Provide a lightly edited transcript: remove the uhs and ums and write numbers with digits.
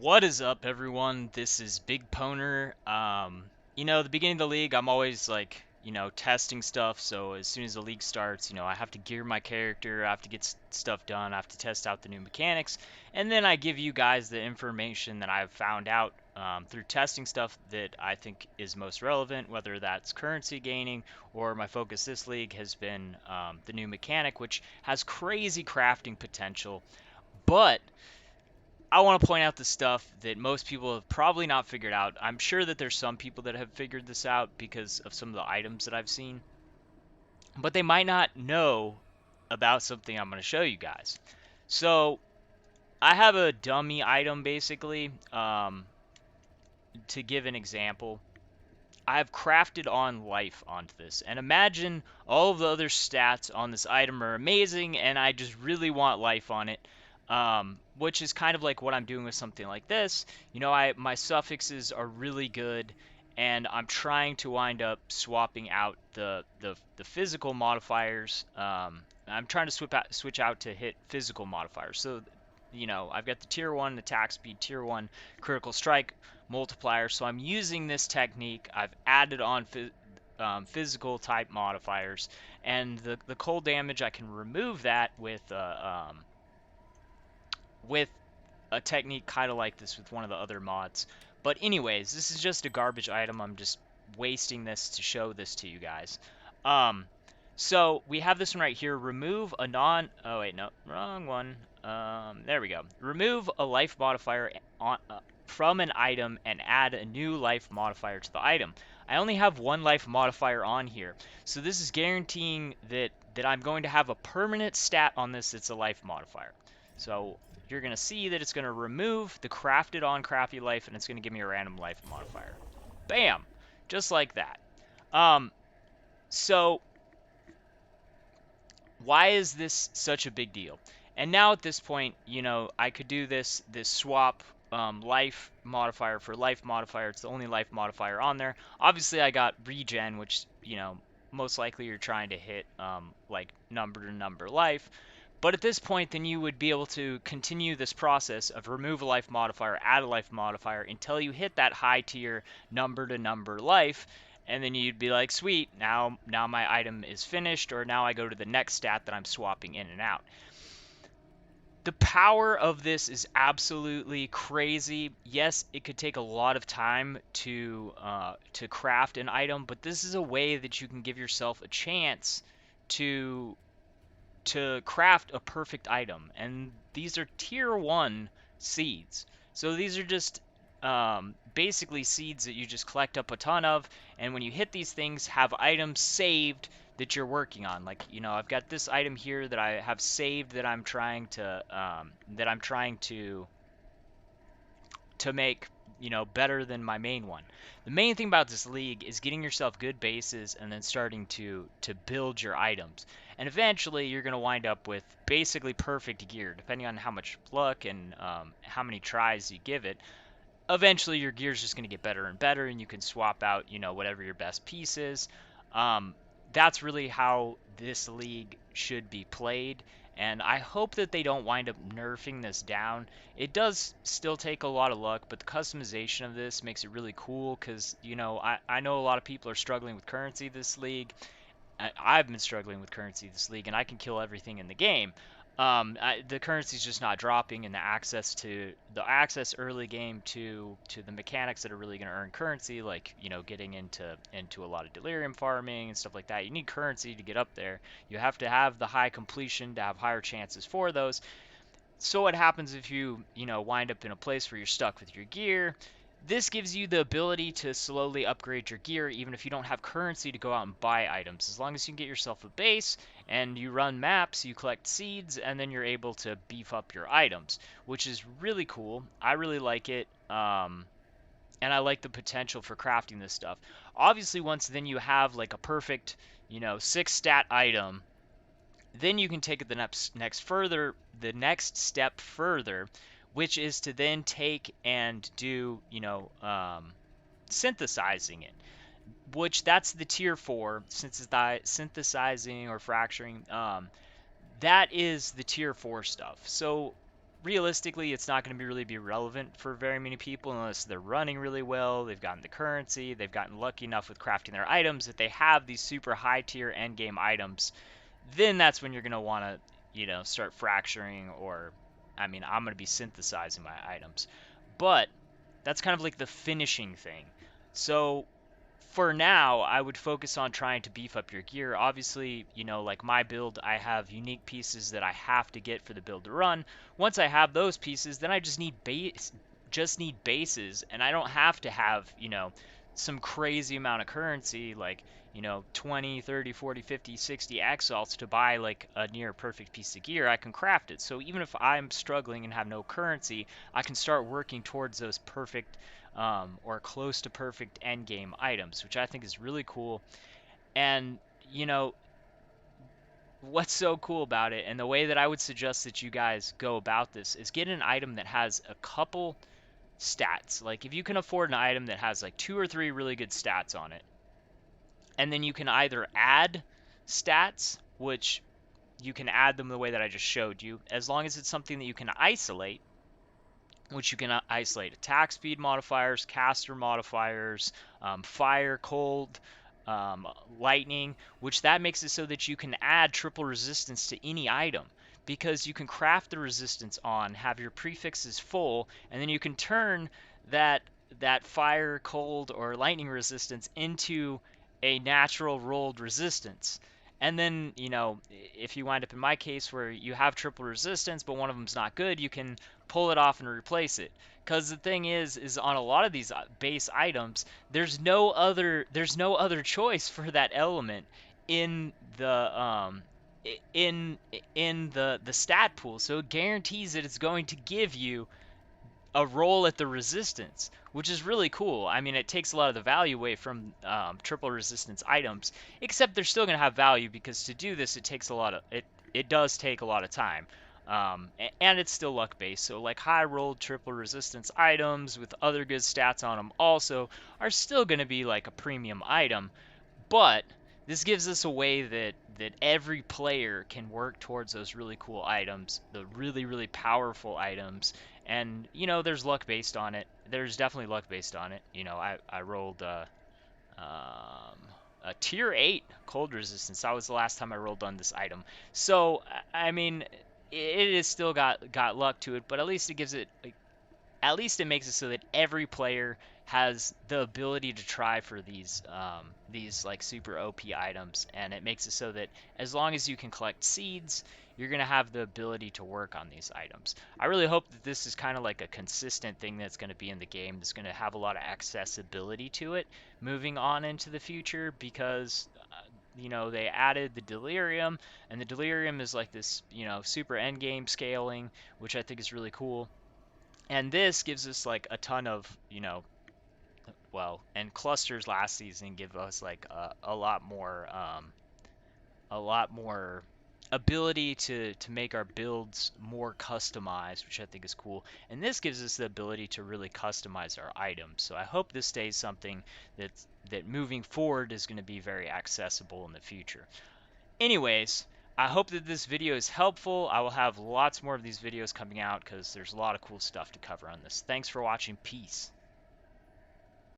What is up, everyone? This is BigPowner. The beginning of the league, I'm always like, testing stuff. So as soon as the league starts, I have to gear my character, I have to get stuff done, I have to test out the new mechanics, and then I give you guys the information that I've found out through testing stuff that I think is most relevant, whether that's currency gaining or my focus this league has been the new mechanic, which has crazy crafting potential. But I want to point out the stuff that most people have probably not figured out. I'm sure that there's some people that have figured this out because of some of the items that I've seen, but they might not know about something I'm going to show you guys. So, I have a dummy item basically. To give an example, I've crafted on life onto this. And imagine all of the other stats on this item are amazing, and I just really want life on it. Which is kind of like what I'm doing with something like this. My suffixes are really good, and I'm trying to wind up swapping out the physical modifiers. I'm trying to switch out to hit physical modifiers. So, I've got the tier 1 attack speed, tier 1 critical strike multiplier. So I'm using this technique. I've added on physical type modifiers, and the cold damage I can remove that with a technique kind of like this with one of the other mods. But anyways, this is just a garbage item. I'm just wasting this to show this to you guys. Um, so we have this one right here. Remove a non. Oh wait, no, wrong one. There we go. Remove a life modifier from an item and add a new life modifier to the item. I only have one life modifier on here, so this is guaranteeing that I'm going to have a permanent stat on this. It's a life modifier. So you're going to see that it's going to remove the crafted on crafty life, and it's going to give me a random life modifier. Bam! Just like that. Um, so why is this such a big deal? And now at this point, I could do this swap life modifier for life modifier. It's the only life modifier on there. Obviously, I got regen, which, most likely you're trying to hit like number to number life. But at this point, then you would be able to continue this process of remove a life modifier, add a life modifier until you hit that high tier number to number life, and then you'd be like, sweet, now my item is finished, or now I go to the next stat that I'm swapping in and out. The power of this is absolutely crazy. Yes, it could take a lot of time to craft an item, but this is a way that you can give yourself a chance to craft a perfect item. And these are tier 1 seeds. So these are just basically seeds that you just collect up a ton of, and when you hit these things, have items saved that you're working on. Like, I've got this item here that I have saved that I'm trying to make, better than my main one. The main thing about this league is getting yourself good bases and then starting to build your items. And eventually you're going to wind up with basically perfect gear, depending on how much luck and how many tries you give it. Eventually your gear is just going to get better and better, and you can swap out, whatever your best piece is. That's really how this league should be played, and I hope that they don't wind up nerfing this down. It does still take a lot of luck, but the customization of this makes it really cool because, I know a lot of people are struggling with currency this league. I've been struggling with currency this league, and I can kill everything in the game. The currency's just not dropping, and the access early game to the mechanics that are really going to earn currency, like, getting into a lot of delirium farming and stuff like that. You need currency to get up there. You have to have the high completion to have higher chances for those. So what happens if you wind up in a place where you're stuck with your gear? This gives you the ability to slowly upgrade your gear even if you don't have currency to go out and buy items. As long as you can get yourself a base and you run maps, you collect seeds, and then you're able to beef up your items, which is really cool. I really like it. And I like the potential for crafting this stuff. Obviously, once then you have like a perfect, 6 stat item, then you can take it the next step further, which is to then take and do, synthesizing it, which that's the tier 4, synthesizing or fracturing. That is the tier 4 stuff. So realistically, it's not going to really be relevant for very many people unless they're running really well, they've gotten the currency, they've gotten lucky enough with crafting their items that they have these super high tier end game items. Then that's when you're going to want to, start fracturing, or I mean, I'm going to be synthesizing my items. But that's kind of like the finishing thing. So for now, I would focus on trying to beef up your gear. Obviously, like my build, I have unique pieces that I have to get for the build to run. Once I have those pieces, then I just need bases, and I don't have to have, some crazy amount of currency like, 20, 30, 40, 50, 60 exalts to buy like a near perfect piece of gear. I can craft it. So even if I'm struggling and have no currency, I can start working towards those perfect or close to perfect end game items, which I think is really cool. And you know what's so cool about it, and the way that I would suggest that you guys go about this is get an item that has a couple stats. Like if you can afford an item that has like 2 or 3 really good stats on it, and then you can either add stats, which you can add them the way that I just showed you, as long as it's something that you can isolate, which you can isolate attack speed modifiers, caster modifiers, fire, cold, lightning, which that makes it so that you can add triple resistance to any item, because you can craft the resistance on, have your prefixes full, and then you can turn that fire, cold, or lightning resistance into a natural rolled resistance. And then, if you wind up in my case where you have triple resistance, but one of them's not good, you can pull it off and replace it. Because the thing is on a lot of these base items, there's no other choice for that element in the stat pool. So it guarantees that it's going to give you a roll at the resistance, which is really cool. I mean, it takes a lot of the value away from triple resistance items, except they're still going to have value, because to do this, it takes a lot of it. It does take a lot of time, and it's still luck based. So like high rolled triple resistance items with other good stats on them also are still going to be like a premium item. But this gives us a way that every player can work towards those really cool items, the really, really powerful items. And there's luck based on it. There's definitely luck based on it. I rolled um, a tier 8 cold resistance. That was the last time I rolled on this item. So I mean, it has still got luck to it, but at least it gives it like, at least it makes it so that every player has the ability to try for these like super OP items, and it makes it so that as long as you can collect seeds, you're gonna have the ability to work on these items. I really hope that this is kind of like a consistent thing that's gonna be in the game, that's gonna have a lot of accessibility to it moving on into the future, because they added the delirium, and the delirium is like this, super end game scaling, which I think is really cool. And this gives us like a ton of, well, and clusters last season give us like a lot more ability to make our builds more customized, which I think is cool. And this gives us the ability to really customize our items. So I hope this stays something that moving forward is going to be very accessible in the future. Anyways, I hope that this video is helpful. I will have lots more of these videos coming out because there's a lot of cool stuff to cover on this. Thanks for watching. Peace.